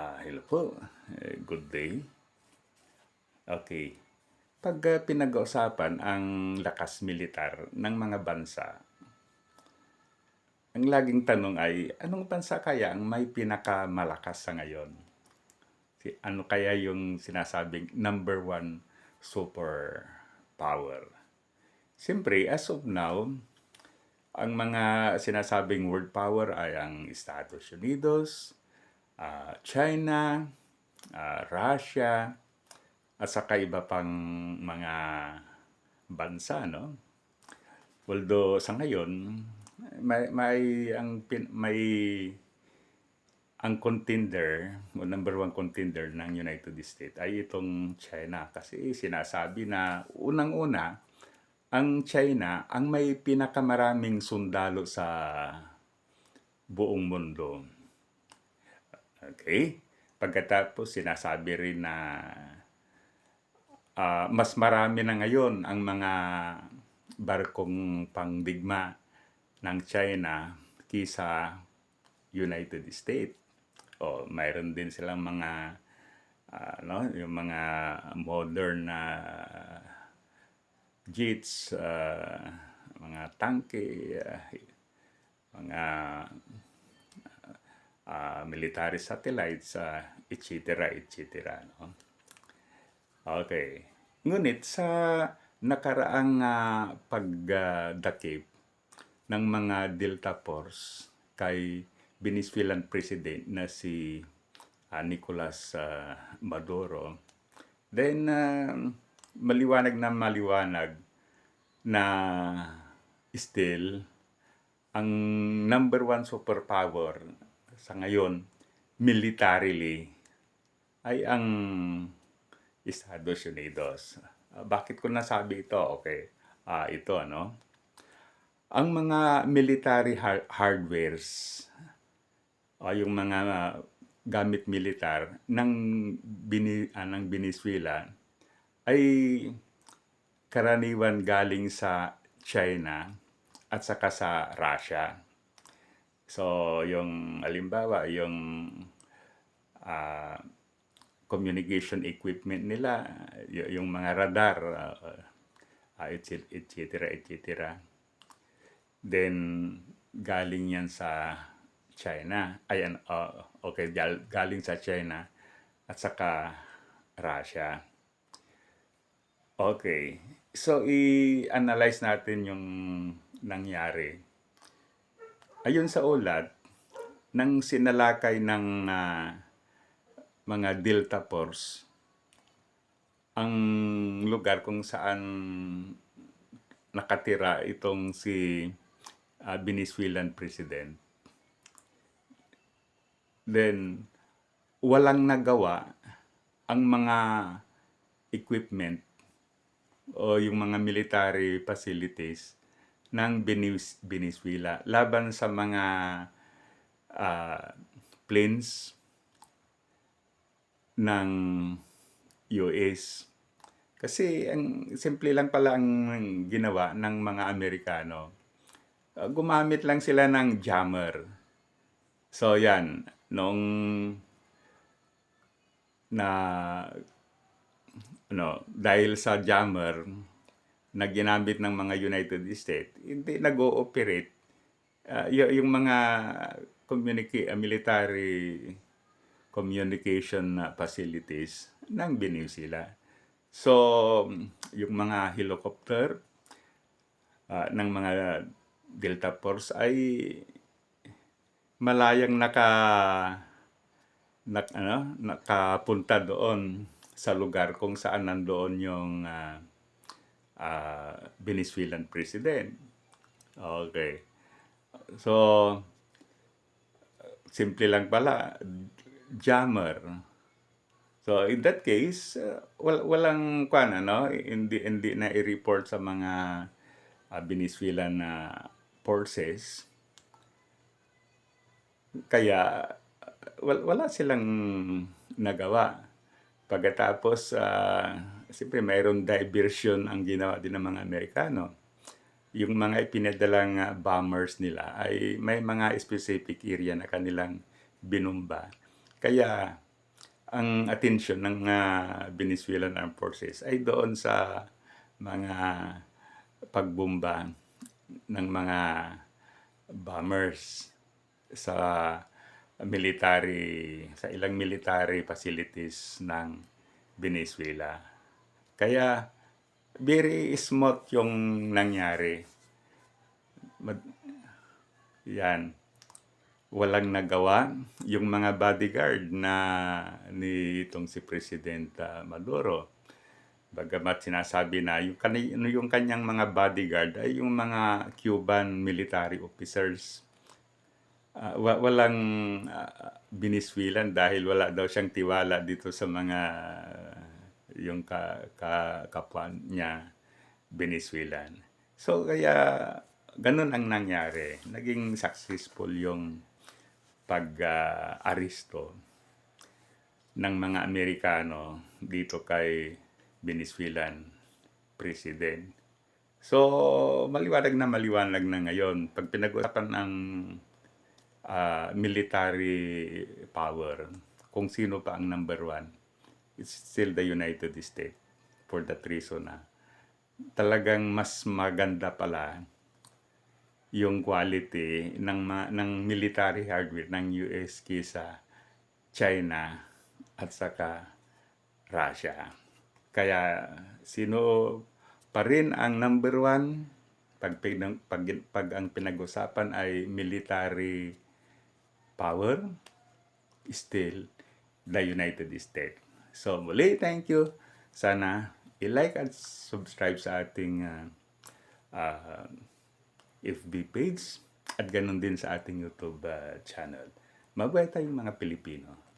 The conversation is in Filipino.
Hello po. Good day. Okay. Pag pinag-uusapan ang lakas militar ng mga bansa, ang laging tanong ay, anong bansa kaya ang may pinakamalakas sa ngayon? Ano kaya yung sinasabing number one super power? Siyempre, as of now, ang mga sinasabing world power ay ang Estados Unidos, China, Russia, at saka iba pang mga bansa, no? Although sa ngayon, ang contender, o number one contender ng United States ay itong China. Kasi sinasabi na unang-una, ang China ang may pinakamaraming sundalo sa buong mundo. Okay? Pagkatapos sinasabi rin na mas marami na ngayon ang mga barkong pangdigma ng China kisa United States. O mayroon din silang mga yung mga modern na jets, mga tanke, mga military satellites, etc. etc. No? Okay. Ngunit sa nakaraang pagdakip ng mga Delta Force kay Venezuelan President na si Nicolas Maduro, then maliwanag na still ang number one superpower sa ngayon militarily ay ang Estados Unidos. Bakit ko nasabi ito? Okay. Ito, ano? Ang mga military hardwares, yung mga gamit militar ng Venezuela ay karaniwan galing sa China at saka sa Russia. So, yung alimbawa, yung communication equipment nila, yung mga radar, etc. etc. Then, galing yan sa China. Ayan, okay, galing sa China at saka Russia. Okay. So, i-analyze natin yung nangyari. Ayon sa ulat, nang sinalakay ng mga Delta Force, ang lugar kung saan nakatira itong si Venezuelan President, then walang nagawa ang mga equipment o yung mga military facilities ng Venezuela laban sa mga planes ng US. Kasi ang simple lang pala ang ginawa ng mga Amerikano. Gumamit lang sila ng jammer. So yan, nung dahil sa jammer na ginamit ng mga United States, hindi nag-ooperate yung mga military communication facilities ng Venezuela. So, yung mga helicopter ng mga Delta Force ay malayang nakapunta doon sa lugar kung saan nandoon yung Venezuelan President. Okay. So, simple lang pala, jammer. So, in that case, walang hindi na i-report sa mga Venezuelan forces. Kaya, wala silang nagawa. Pagkatapos, siyempre mayroon diversion ang ginawa din ng mga Amerikano. Yung mga ipinadalang bombers nila ay may mga specific area na kanilang binumba. Kaya ang atensyon ng Venezuelan Armed Forces ay doon sa mga pagbomba ng mga bombers sa ilang military facilities ng Venezuela. Kaya very smooth yung nangyari. Yan. Walang nagawa yung mga bodyguard na ni itong si President Maduro. Bagamat sinasabi na yung kanyang mga bodyguard ay yung mga Cuban military officers. Walang Venezuelan dahil wala daw siyang tiwala dito sa mga yung kapwa niya Venezuelan. So kaya ganun ang nangyari. Naging successful yung pag-aresto ng mga Amerikano dito kay Venezuelan President. So, maliwanag na ngayon. Pag pinag-usapan ang military power, kung sino pa ang number one, it's still the United States. For that reason na talagang mas maganda pala yung quality ng military hardware ng US kaysa China at saka Russia. Kaya sino pa rin ang number one pag ang pinag-usapan ay military power, still the United States. So muli, thank you. Sana i-like at subscribe sa ating FB page at ganun din sa ating YouTube channel. Mabuhay tayong mga Pilipino.